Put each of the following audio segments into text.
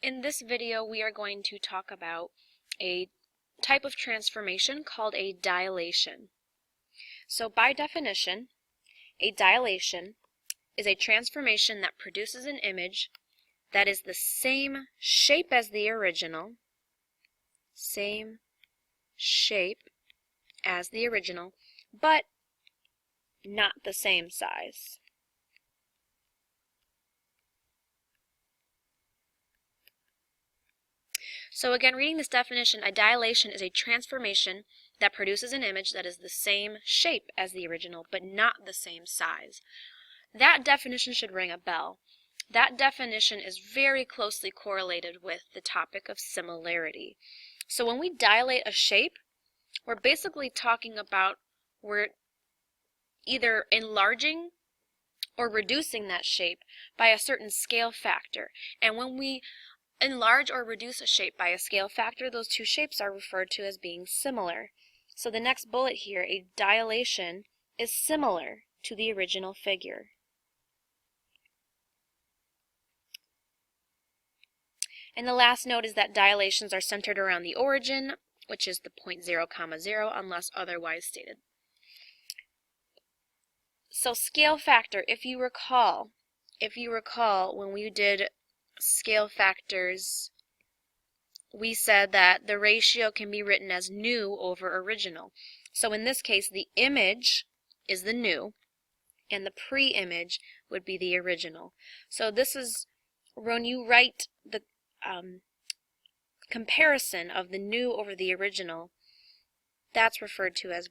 In this video, we are going to talk about a type of transformation called a dilation. So by definition, a dilation is a transformation that produces an image that is the same shape as the original, but not the same size. So again, reading this definition, a dilation is a transformation that produces an image that is the same shape as the original, but not the same size. That definition should ring a bell. That definition is very closely correlated with the topic of similarity. So when we dilate a shape, we're basically talking about we're either enlarging or reducing that shape by a certain scale factor. And when we enlarge or reduce a shape by a scale factor, those two shapes are referred to as being similar. So the next bullet here, a dilation, is similar to the original figure. And the last note is that dilations are centered around the origin, which is the point 0, 0, unless otherwise stated. So scale factor, if you recall when we did scale factors, we said that the ratio can be written as new over original. So in this case, the image is the new, and the pre-image would be the original. So this is when you write the comparison of the new over the original, that's referred to as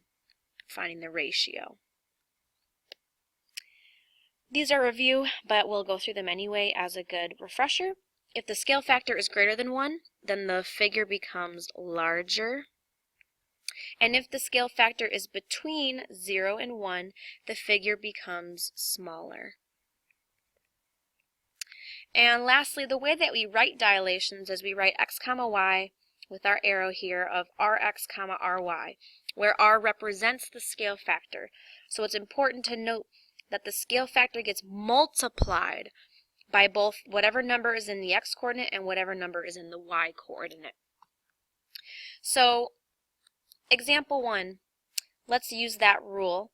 finding the ratio. These are review, but we'll go through them anyway as a good refresher. If the scale factor is greater than 1, then the figure becomes larger. And if the scale factor is between 0 and 1, the figure becomes smaller. And lastly, the way that we write dilations is we write x comma y with our arrow here of rx comma ry, where r represents the scale factor. So it's important to note that the scale factor gets multiplied by both whatever number is in the x-coordinate and whatever number is in the y-coordinate. So, example 1, let's use that rule.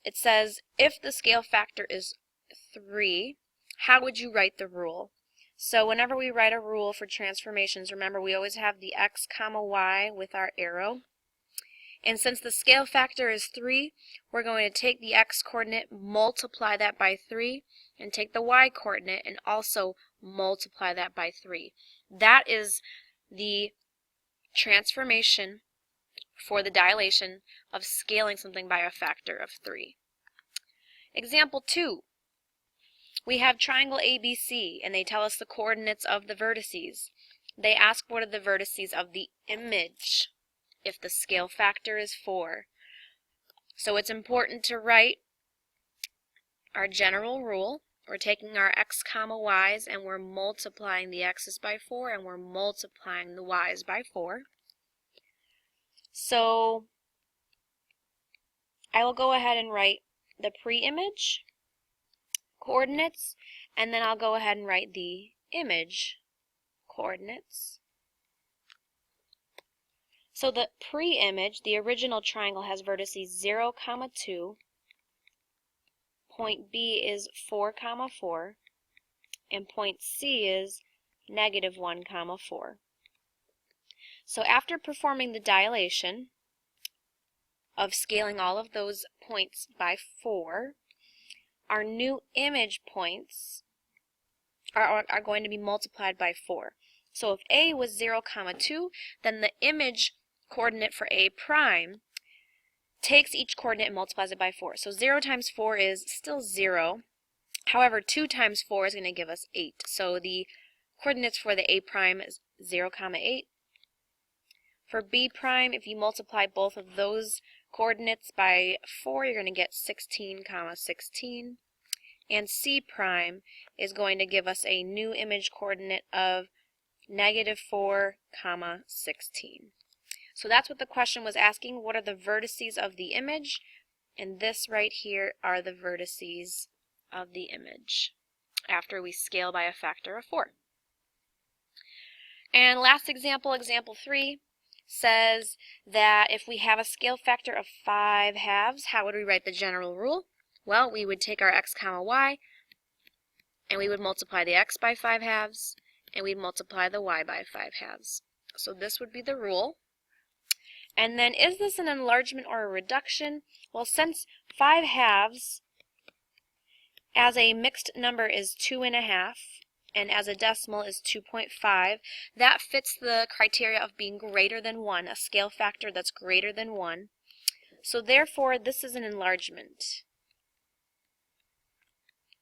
It says, if the scale factor is 3, how would you write the rule? So whenever we write a rule for transformations, remember we always have the x comma y with our arrow. And since the scale factor is 3, we're going to take the x-coordinate, multiply that by 3, and take the y-coordinate and also multiply that by 3. That is the transformation for the dilation of scaling something by a factor of 3. Example 2. We have triangle ABC, and they tell us the coordinates of the vertices. They ask what are the vertices of the image if the scale factor is 4. So it's important to write our general rule. We're taking our x comma y's and we're multiplying the x's by 4 and we're multiplying the y's by 4. So I will go ahead and write the pre-image coordinates, and then I'll go ahead and write the image coordinates. So the pre-image, the original triangle, has vertices 0, 2. Point B is 4, 4. And point C is -1, 4. So after performing the dilation of scaling all of those points by 4, our new image points are going to be multiplied by 4. So if A was 0, 2, then the image coordinate for A prime takes each coordinate and multiplies it by 4. So 0 times 4 is still 0. However, 2 times 4 is going to give us 8. So the coordinates for the A prime is 0, 8. For B prime, if you multiply both of those coordinates by 4, you're going to get 16, 16. And C prime is going to give us a new image coordinate of -4, 16. So that's what the question was asking. What are the vertices of the image? And this right here are the vertices of the image after we scale by a factor of 4. And last example, example 3, says that if we have a scale factor of 5/2, how would we write the general rule? Well, we would take our x comma y, and we would multiply the x by 5/2, and we'd multiply the y by 5/2. So this would be the rule. And then, is this an enlargement or a reduction? Well, since 5/2 as a mixed number is 2.5, and as a decimal is 2.5, that fits the criteria of being greater than 1, a scale factor that's greater than 1. So therefore, this is an enlargement.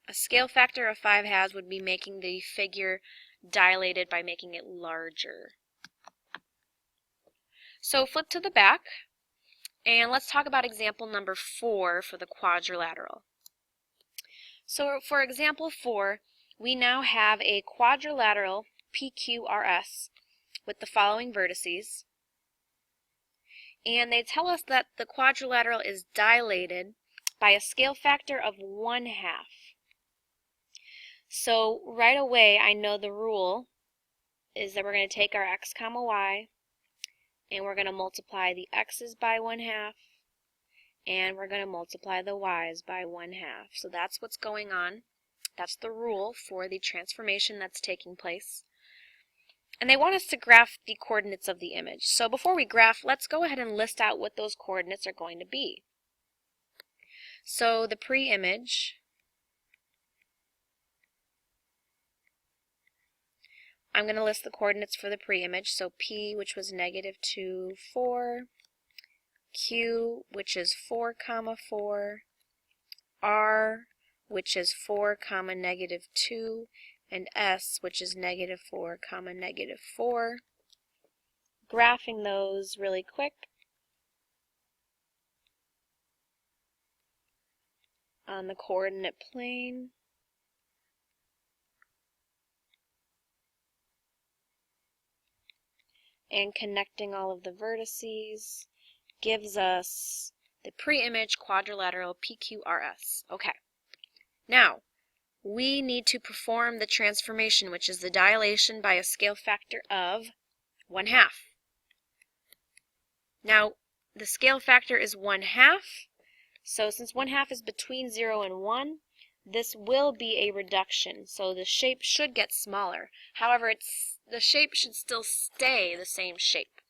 A scale factor of 5/2 would be making the figure dilated by making it larger. So flip to the back, and let's talk about example number 4 for the quadrilateral. So for example 4, we now have a quadrilateral PQRS with the following vertices, and they tell us that the quadrilateral is dilated by a scale factor of 1/2. So right away I know the rule is that we're going to take our x comma y, and we're going to multiply the x's by 1/2, and we're going to multiply the y's by 1/2. So that's what's going on. That's the rule for the transformation that's taking place. And they want us to graph the coordinates of the image. So before we graph, let's go ahead and list out what those coordinates are going to be. So the pre-image, I'm going to list the coordinates for the pre-image. So P, which was -2, 4, Q, which is 4, 4, R, which is 4, -2, and S, which is -4, -4. Graphing those really quick on the coordinate plane. And connecting all of the vertices gives us the pre-image quadrilateral PQRS. Okay. Now, we need to perform the transformation, which is the dilation by a scale factor of 1/2. Now, the scale factor is 1/2, so since 1/2 is between 0 and 1, this will be a reduction, so the shape should get smaller. However, the shape should still stay the same shape.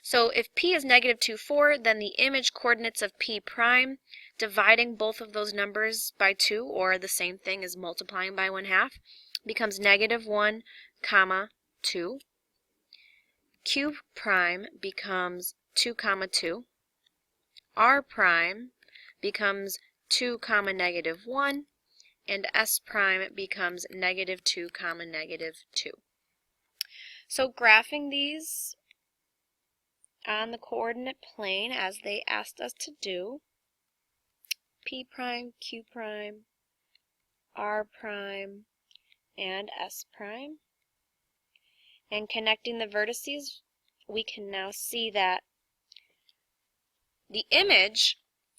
So if P is -2, 4, then the image coordinates of P prime, dividing both of those numbers by 2, or the same thing as multiplying by 1/2, becomes -1, 2. Q prime becomes 2, 2. R prime becomes 2, -1, and S prime becomes -2, -2. So graphing these on the coordinate plane as they asked us to do, P prime, Q prime, R prime, and S prime, and connecting the vertices, we can now see that the image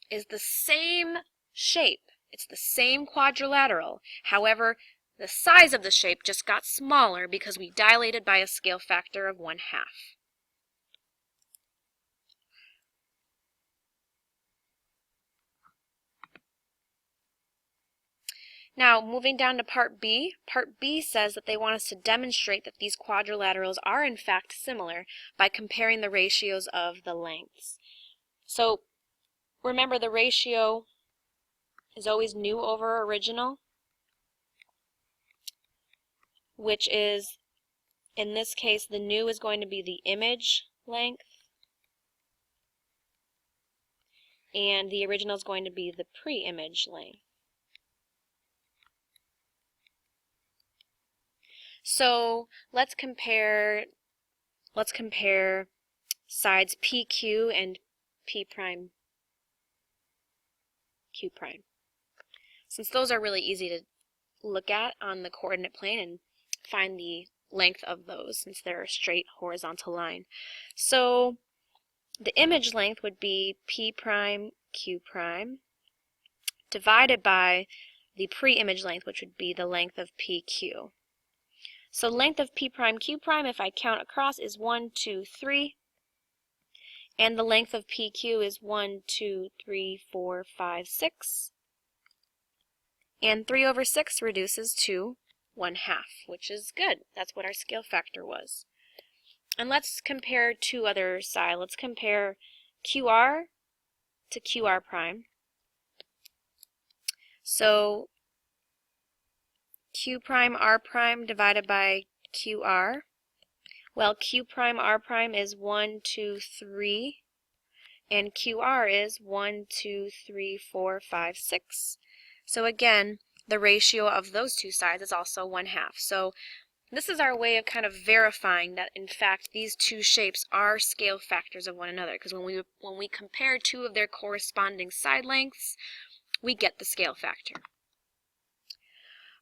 is the same shape. It's the same quadrilateral. However, the size of the shape just got smaller because we dilated by a scale factor of 1/2. Now, moving down to Part B. Part B says that they want us to demonstrate that these quadrilaterals are in fact similar by comparing the ratios of the lengths. So, remember the ratio is always new over original, which is, in this case, the new is going to be the image length, and the original is going to be the pre-image length. So let's compare sides PQ and P prime Q prime. Since those are really easy to look at on the coordinate plane and find the length of those since they're a straight horizontal line. So the image length would be P prime Q prime divided by the pre-image length, which would be the length of PQ. So length of P prime Q prime, if I count across, is 1, 2, 3. And the length of PQ is 1, 2, 3, 4, 5, 6. And 3 over 6 reduces to 1/2, which is good. That's what our scale factor was. And let's compare two other psi. Let's compare QR to QR prime. So Q prime R prime divided by QR. Well, Q prime R prime is 1, 2, 3, and QR is 1, 2, 3, 4, 5, 6. So again, the ratio of those two sides is also 1/2. So this is our way of kind of verifying that, in fact, these two shapes are scale factors of one another, because when we compare two of their corresponding side lengths, we get the scale factor.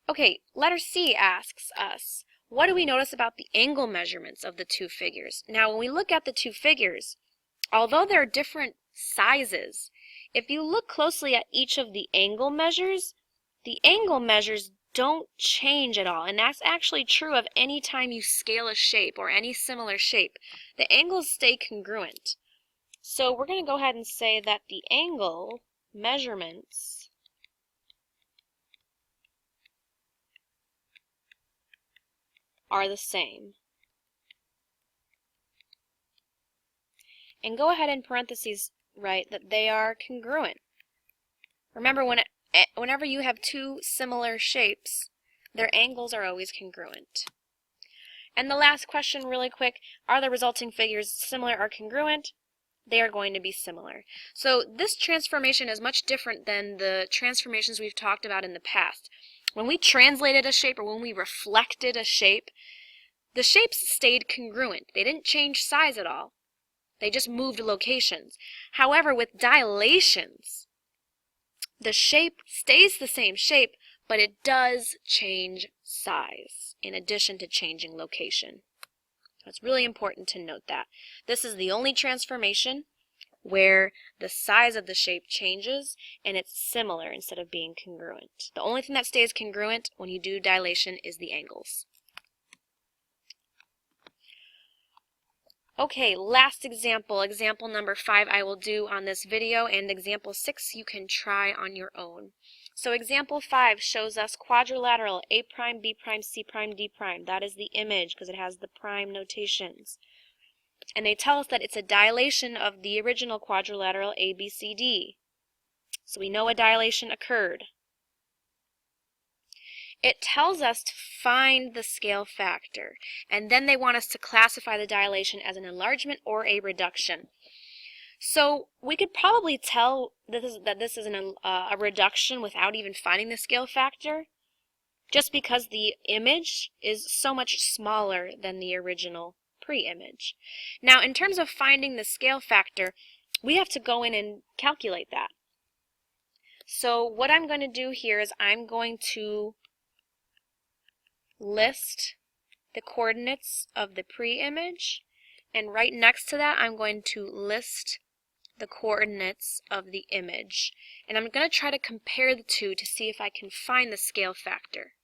Okay, letter C asks us, what do we notice about the angle measurements of the two figures? Now, when we look at the two figures, although they're different sizes, if you look closely at each of the angle measures don't change at all. And that's actually true of any time you scale a shape or any similar shape. The angles stay congruent. So we're going to go ahead and say that the angle measurements are the same. And go ahead in parentheses write that they are congruent. Remember, whenever you have two similar shapes, their angles are always congruent. And the last question really quick, are the resulting figures similar or congruent? They are going to be similar. So this transformation is much different than the transformations we've talked about in the past. When we translated a shape or when we reflected a shape, the shapes stayed congruent. They didn't change size at all. They just moved locations. However, with dilations, the shape stays the same shape, but it does change size in addition to changing location. It's really important to note that. This is the only transformation where the size of the shape changes and it's similar instead of being congruent. The only thing that stays congruent when you do dilation is the angles. Okay, last example, example number 5 I will do on this video, and example 6 you can try on your own. So example 5 shows us quadrilateral A prime, B prime, C prime, D prime. That is the image because it has the prime notations. And they tell us that it's a dilation of the original quadrilateral ABCD. So we know a dilation occurred. It tells us to find the scale factor, and then they want us to classify the dilation as an enlargement or a reduction. So we could probably tell that this is a reduction without even finding the scale factor, just because the image is so much smaller than the original pre-image. Now, in terms of finding the scale factor, we have to go in and calculate that. So what I'm going to do here is I'm going to list the coordinates of the pre-image, and right next to that I'm going to list the coordinates of the image, and I'm going to try to compare the two to see if I can find the scale factor.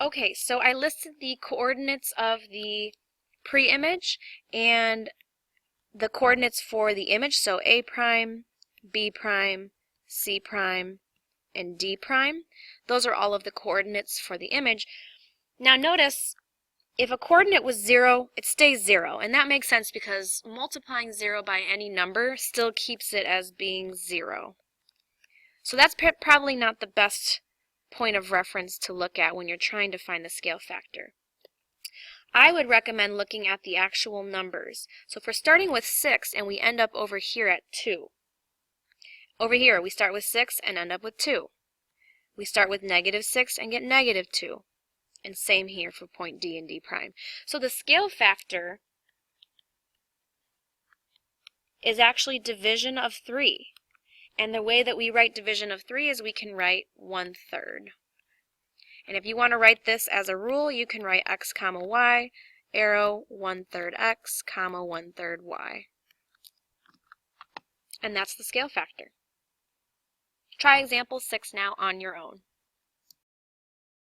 Okay, so I listed the coordinates of the pre-image and the coordinates for the image, so A prime, B prime, C prime, and D prime. Those are all of the coordinates for the image. Now notice, if a coordinate was 0, it stays 0, and that makes sense because multiplying 0 by any number still keeps it as being 0. So that's probably not the best point of reference to look at when you're trying to find the scale factor. I would recommend looking at the actual numbers. So if we're starting with 6 and we end up over here at 2, over here we start with 6 and end up with 2. We start with -6 and get -2. And same here for point D and D prime. So the scale factor is actually division of 3. And the way that we write division of 3 is we can write 1/3. And if you want to write this as a rule, you can write x comma y, arrow 1/3 x, comma 1/3 y. And that's the scale factor. Try example 6 now on your own.